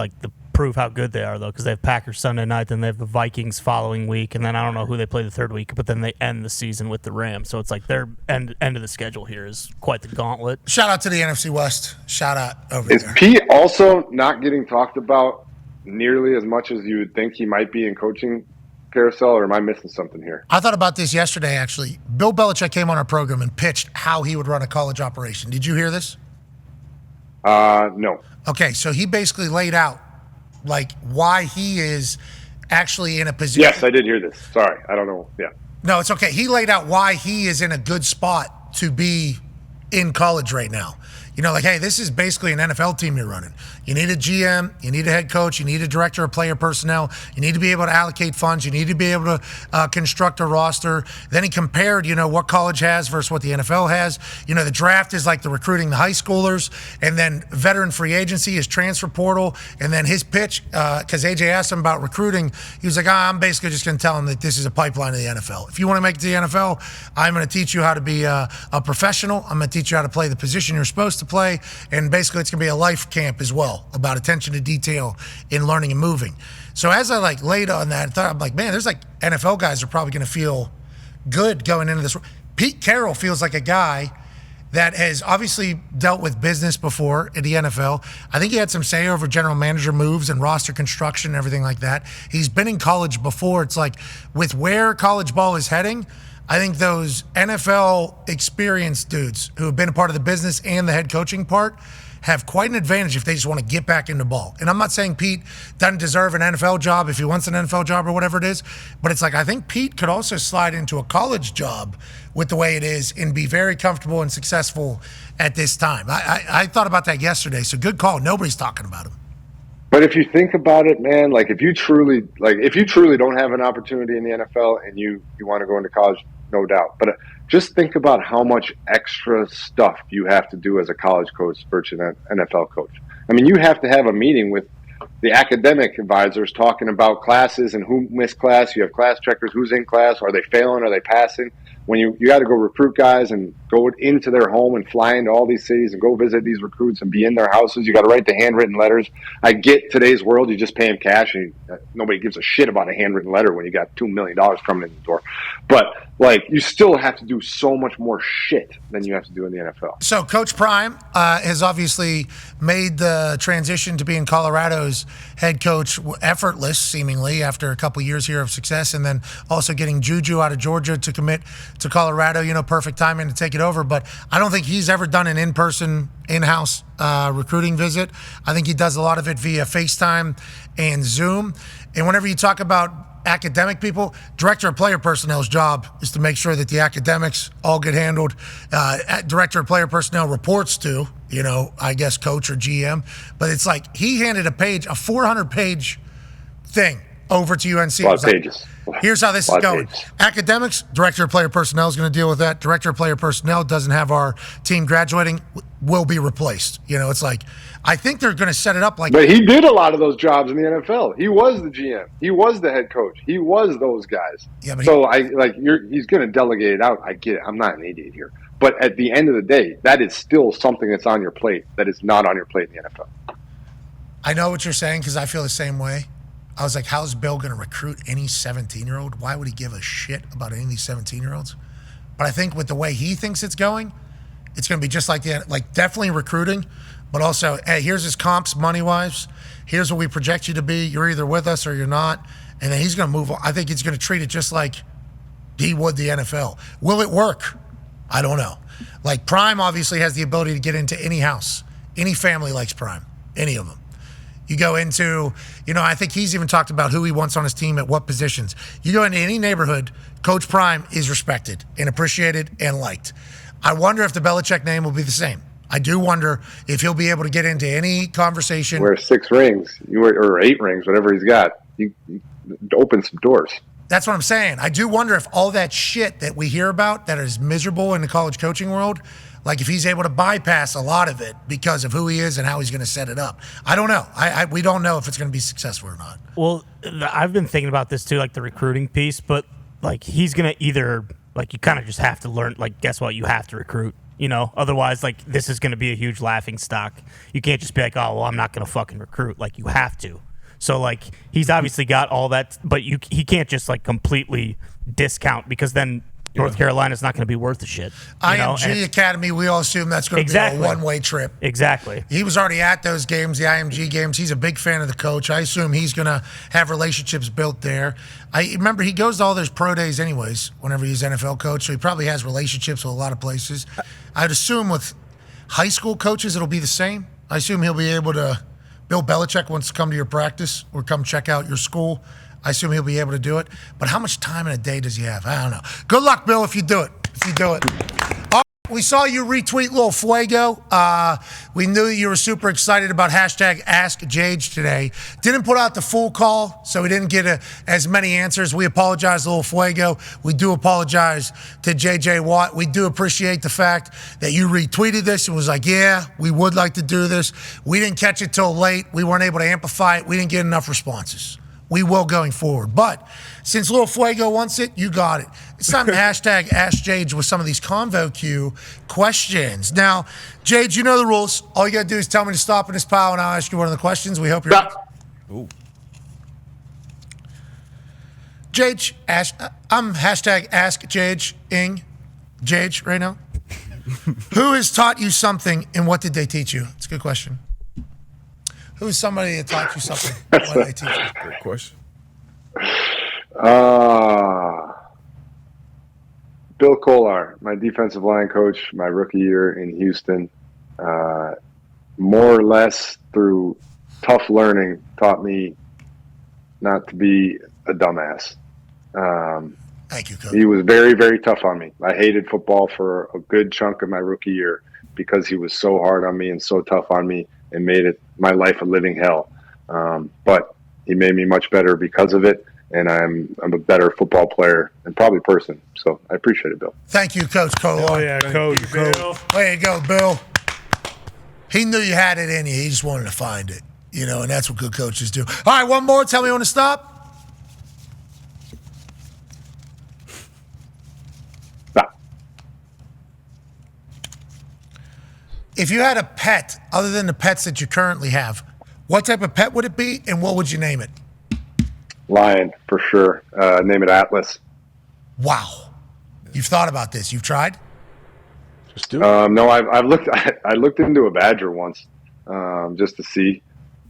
prove how good they are, though, because they have Packers Sunday night, then they have the Vikings following week, and then I don't know who they play the third week, but then they end the season with the Rams. So it's like their end of the schedule here is quite the gauntlet.
Shout out to the NFC West. Shout out over
there. Is Pete also not getting talked about nearly as much as you would think he might be in coaching carousel, or am I missing something here?
I thought about this yesterday, actually. Bill Belichick came on our program and pitched how he would run a college operation. Did you hear this?
No.
Okay, so he basically laid out why he is actually in a position.
Yes, I did hear this. Sorry, I don't know. Yeah.
No, it's okay. He laid out why he is in a good spot to be in college right now. Hey, this is basically an NFL team you're running. You need a GM. You need a head coach. You need a director of player personnel. You need to be able to allocate funds. You need to be able to construct a roster. Then he compared, what college has versus what the NFL has. The draft is like the recruiting the high schoolers, and then veteran free agency is transfer portal. And then his pitch, because AJ asked him about recruiting, he was like, I'm basically just going to tell him that this is a pipeline to the NFL. If you want to make it to the NFL, I'm going to teach you how to be a professional. I'm going to teach you how to play the position you're supposed to play. And basically it's going to be a life camp as well, about attention to detail in learning and moving. So as I laid on that, I thought, I'm like, man, there's NFL guys are probably going to feel good going into this. Pete Carroll feels like a guy that has obviously dealt with business before in the NFL. I think he had some say over general manager moves and roster construction and everything like that. He's been in college before. It's like, with where college ball is heading, I think those NFL experienced dudes who have been a part of the business and the head coaching part have quite an advantage if they just want to get back into ball. And I'm not saying Pete doesn't deserve an NFL job if he wants an NFL job or whatever it is, but it's like, I think Pete could also slide into a college job with the way it is and be very comfortable and successful at this time. I thought about that yesterday, so good call. Nobody's talking about him.
But if you think about it, man, if you truly don't have an opportunity in the NFL and you want to go into college, no doubt. But just think about how much extra stuff you have to do as a college coach versus an NFL coach. I mean, you have to have a meeting with the academic advisors talking about classes and who missed class. You have class checkers, who's in class, are they failing, are they passing? When you got to go recruit guys and go into their home and fly into all these cities and go visit these recruits and be in their houses, you got to write the handwritten letters. I get today's world, you just pay them cash and nobody gives a shit about a handwritten letter when you got $2 million coming in the door. But you still have to do so much more shit than you have to do in the NFL.
So Coach Prime has obviously made the transition to being Colorado's head coach effortless, seemingly, after a couple years here of success, and then also getting Juju out of Georgia to commit to Colorado, perfect timing to take it over. But I don't think he's ever done an in-person, in-house recruiting visit. I think he does a lot of it via FaceTime and Zoom. And whenever you talk about academic people, director of player personnel's job is to make sure that the academics all get handled. Director of player personnel reports to, I guess coach or GM. But it's like he handed a 400-page thing over to UNC.
A lot of pages.
Here's how this is going. Academics, director of player personnel is going to deal with that. Director of player personnel doesn't have our team graduating, will be replaced. It's like, I think they're going to set it up like.
But he did a lot of those jobs in the NFL. He was the GM. He was the head coach. He was those guys. Yeah, but he's going to delegate it out. I get it. I'm not an idiot here. But at the end of the day, that is still something that's on your plate that is not on your plate in the NFL.
I know what you're saying because I feel the same way. I was like, how's Bill going to recruit any 17-year-old? Why would he give a shit about any of these 17-year-olds? But I think with the way he thinks it's going to be just like definitely recruiting, but also, hey, here's his comps money-wise. Here's what we project you to be. You're either with us or you're not. And then he's going to move on. I think he's going to treat it just like he would the NFL. Will it work? I don't know. Prime obviously has the ability to get into any house. Any family likes Prime. Any of them. You go into, I think he's even talked about who he wants on his team at what positions. You go into any neighborhood, Coach Prime is respected and appreciated and liked. I wonder if the Belichick name will be the same. I do wonder if he'll be able to get into any conversation.
Wear 6 rings, or 8 rings, whatever he's got. You open some doors.
That's what I'm saying. I do wonder if all that shit that we hear about that is miserable in the college coaching world, if he's able to bypass a lot of it because of who he is and how he's going to set it up. I don't know. We don't know if it's going to be successful or not.
Well, I've been thinking about this too, the recruiting piece, but he's going to either, you kind of just have to learn, guess what? You have to recruit, otherwise this is going to be a huge laughing stock. You can't just be like, oh, well, I'm not going to fucking recruit. You have to. So he's obviously got all that, but he can't just completely discount because then North Carolina's not going to be worth the shit.
IMG Academy, we all assume that's going to be a one-way trip.
Exactly.
He was already at those games, the IMG games. He's a big fan of the coach. I assume he's going to have relationships built there. I remember he goes to all those pro days anyways whenever he's NFL coach, so he probably has relationships with a lot of places. I'd assume with high school coaches it'll be the same. I assume he'll be able to – Bill Belichick wants to come to your practice or come check out your school. I assume he'll be able to do it. But how much time in a day does he have? I don't know. Good luck, Bill, if you do it. We saw you retweet Lil Fuego. We knew you were super excited about hashtag Ask Jage today. Didn't put out the full call, so we didn't get as many answers. We apologize to Lil Fuego. We do apologize to JJ Watt. We do appreciate the fact that you retweeted this and was like, yeah, we would like to do this. We didn't catch it till late. We weren't able to amplify it. We didn't get enough responses. We will going forward. But since Lil Fuego wants it, you got it. It's time to hashtag Ask Jage with some of these Convo Q questions. Now, Jage, you know the rules. All you got to do is tell me to stop in this pile, and I'll ask you one of the questions. We hope you're...
Ooh.
Jage, I'm hashtag Ask Jage-ing Jage right now. Who has taught you something, and what did they teach you? It's a good question. Who is somebody that taught you something? What did they teach you?
Great question.
Bill Kolar, my defensive line coach, my rookie year in Houston, more or less through tough learning, taught me not to be a dumbass.
Thank you, Coach.
He was very, very tough on me. I hated football for a good chunk of my rookie year because he was so hard on me and so tough on me and made it my life a living hell. But he made me much better because of it, and I'm a better football player and probably person. So I appreciate it, Bill.
Thank you, Coach Kolar.
Oh, yeah, Coach.
Way to go, Bill. He knew you had it in you. He just wanted to find it, and that's what good coaches do. All right, one more. Tell me when to stop.
Stop.
If you had a pet other than the pets that you currently have, what type of pet would it be, and what would you name it?
Lion, for sure. Name it Atlas.
Wow. You've thought about this. You've tried?
Just do it.
No, I've looked. I looked into a badger once, just to see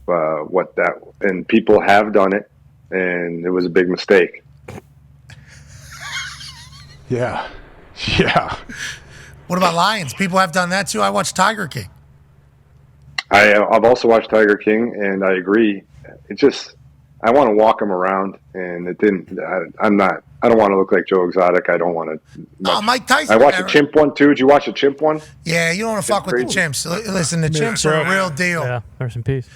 what that. And people have done it, and it was a big mistake.
Yeah.
What about lions? People have done that too. I watched Tiger King.
I've also watched Tiger King, and I agree. It just, I want to walk him around, and it didn't. I don't want to look like Joe Exotic. I don't want to.
Oh, Mike Tyson.
I watched a chimp one too. Did you watch a chimp one?
Yeah, you don't want to fuck with the chimps. Listen, the chimps are a real deal.
Yeah, rest in peace.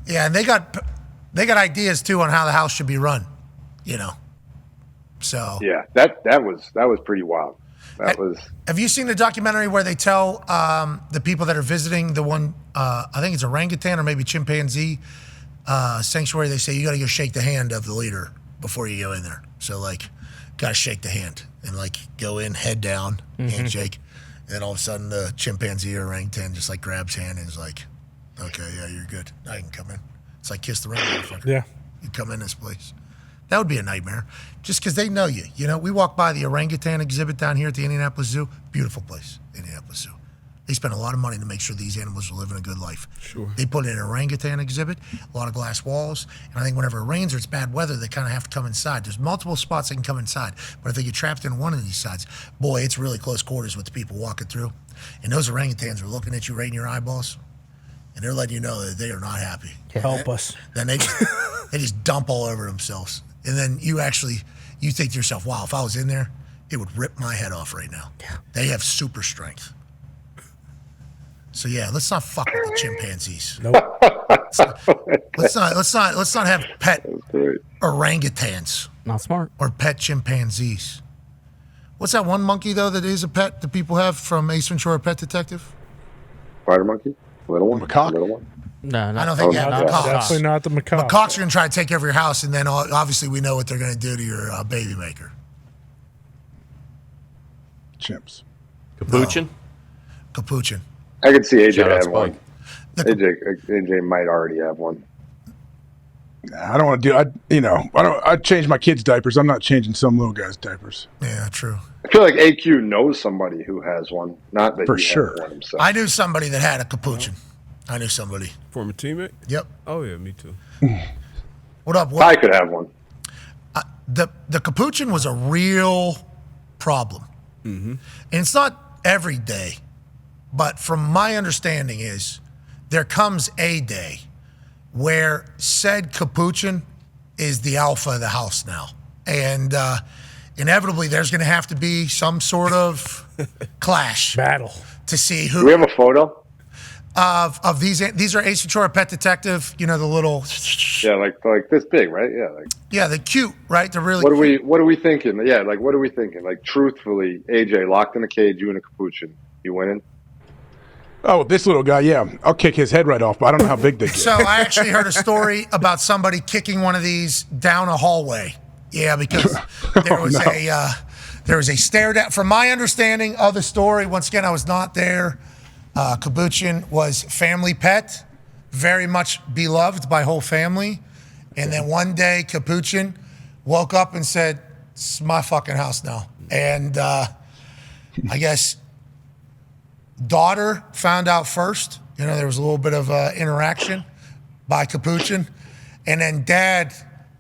Yeah, and they got ideas too on how the house should be run. So
yeah, that was pretty wild.
Have you seen the documentary where they tell the people that are visiting the one? I think it's orangutan or maybe chimpanzee sanctuary. They say you got to go shake the hand of the leader before you go in there. So got to shake the hand and go in, head down, handshake, and then all of a sudden the chimpanzee or orangutan just grabs hand and is like, "Okay, yeah, you're good. I can come in." It's like kiss the ring, motherfucker.
Yeah,
you come in this place. That would be a nightmare, just because they know you. We walk by the orangutan exhibit down here at the Indianapolis Zoo. Beautiful place, Indianapolis Zoo. They spend a lot of money to make sure these animals are living a good life.
Sure.
They put in an orangutan exhibit, a lot of glass walls, and I think whenever it rains or it's bad weather, they kind of have to come inside. There's multiple spots they can come inside, but if they get trapped in one of these sides, boy, it's really close quarters with the people walking through. And those orangutans are looking at you right in your eyeballs, and they're letting you know that they are not happy.
Help us.
Then they just dump all over themselves. And then you think to yourself, wow, if I was in there, it would rip my head off right now. Yeah. They have super strength. So yeah, let's not fuck with the chimpanzees.
Nope.
Let's not have pet orangutans.
Not smart.
Or pet chimpanzees. What's that one monkey though that is a pet that people have from Ace Ventura: Pet Detective?
Spider monkey, little one,
macaque.
Little one.
No,
I don't think macaques.
Definitely not the macaque.
Macaques are going to try to take over your house, and then obviously we know what they're going to do to your baby maker.
Chimps.
Capuchin?
No. Capuchin.
I could see AJ
Shout out
have one.
Spike.
AJ might already have one.
I don't want to do. I change my kids' diapers. I'm not changing some little guy's diapers.
Yeah, true.
I feel like AQ knows somebody who has one. Not that
For
he
sure.
has one himself.
I knew somebody that had a capuchin. I knew somebody.
Former teammate?
Yep.
Oh, yeah, me too.
What up?
I could have one.
The capuchin was a real problem. Mm-hmm. And it's not every day, but from my understanding is there comes a day where said capuchin is the alpha of the house now. And inevitably there's going to have to be some sort of clash
battle
to see who.
Do we have a photo?
Of these are Ace Ventura Pet Detective, the little
Yeah, like this big, right? Yeah,
they're cute, right? They're really
what are we thinking? Yeah, like what are we thinking? Like truthfully, AJ locked in a cage, you in a capuchin, you winning?
Oh, this little guy, yeah. I'll kick his head right off, but I don't know how big they get.
So I actually heard a story about somebody kicking one of these down a hallway. Yeah, because there was there was a stare down. From my understanding of the story, once again, I was not there. Capuchin was family pet, very much beloved by whole family. And then one day, Capuchin woke up and said, "It's my fucking house now." And I guess daughter found out first. There was a little bit of interaction by Capuchin. And then dad,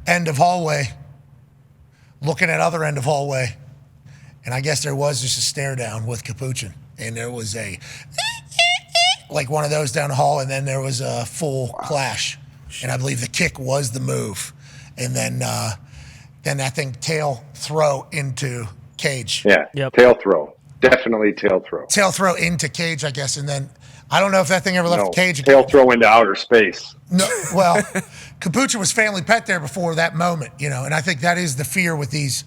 end of hallway, looking at other end of hallway. And I guess there was just a stare down with Capuchin. And there was like one of those down the hall, and then there was a full clash. And I believe the kick was the move. And then I think tail throw into cage.
Yeah, yep. Tail throw. Definitely tail throw.
Tail throw into cage, I guess. And then I don't know if that thing ever left the cage.
Tail throw into outer space.
No, well, Capuchin was family pet there before that moment, and I think that is the fear with these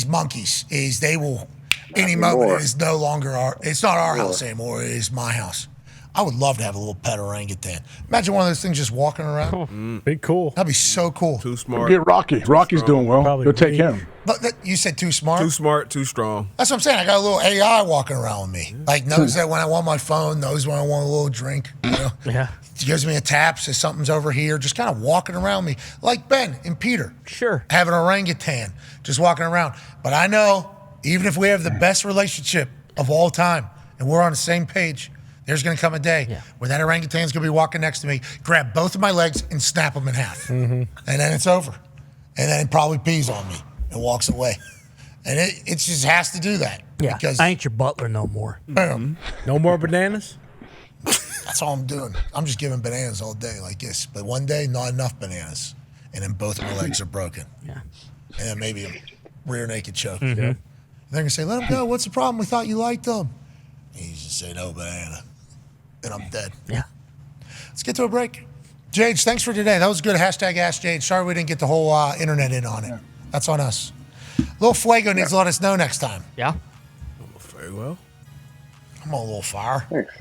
monkeys is they will any moment it is no longer it's not our house anymore, it is my house. I would love to have a little pet orangutan. Imagine one of those things just walking around.
Be cool.
That'd be so cool.
Too smart.
Get Rocky. Rocky's doing well.
Probably
Go take him.
But you said too smart?
Too smart, too strong.
That's what I'm saying. I got a little AI walking around with me. Like knows that when I want my phone, knows when I want a little drink.
Yeah.
Gives me a tap, says something's over here, just kind of walking around me. Like Ben and Peter.
Sure.
Have an orangutan, just walking around. But I know, even if we have the best relationship of all time and we're on the same page, there's going to come a day where that orangutan's going to be walking next to me, grab both of my legs and snap them in half. Mm-hmm. And then it's over. And then it probably pees on me and walks away. And it just has to do that.
Yeah,
because
I ain't your butler no more.
No more bananas?
That's all I'm doing. I'm just giving bananas all day like this. But one day, not enough bananas. And then both of my legs are broken.
Yeah.
And then maybe a rear naked choke.
Mm-hmm.
They're going to say, let him go. What's the problem? We thought you liked them. And you just say, no banana. And I'm dead.
Yeah.
Let's get to a break. Jage, thanks for today. That was good. Hashtag Ask Jage. Sorry we didn't get the whole internet in on it. That's on us. Little Fuego needs to let us know next time.
Yeah.
Very well.
I'm on a little fire.
Thanks.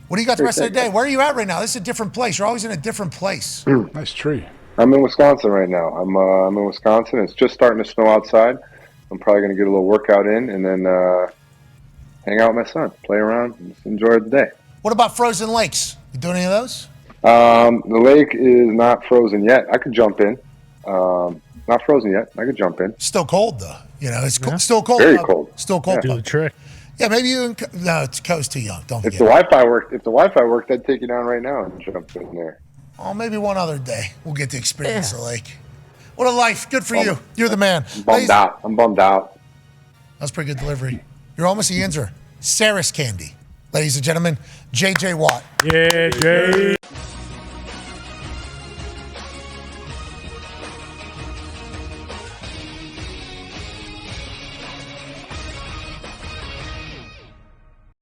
What do you got the rest of the day? Where are you at right now? This is a different place. You're always in a different place.
Nice tree.
I'm in Wisconsin right now. I'm in Wisconsin. It's just starting to snow outside. I'm probably going to get a little workout in and then hang out with my son, play around, and just enjoy the day.
What about frozen lakes? You doing any of those?
The lake is not frozen yet. I could jump in. Not frozen yet. I could jump in.
Still cold though. It's still cold.
Very cold.
Still cold.
Do the trick.
Yeah, maybe you. No, Co's too young. Don't
If
forget.
the Wi-Fi worked, I'd take you down right now and jump in there.
Oh, maybe one other day we'll get to experience the lake. What a life! Good for you. You're the man.
I'm bummed out.
That's pretty good delivery. You're almost a Yinzer. Saris candy, ladies and gentlemen. JJ Watt.
Yeah, Jay.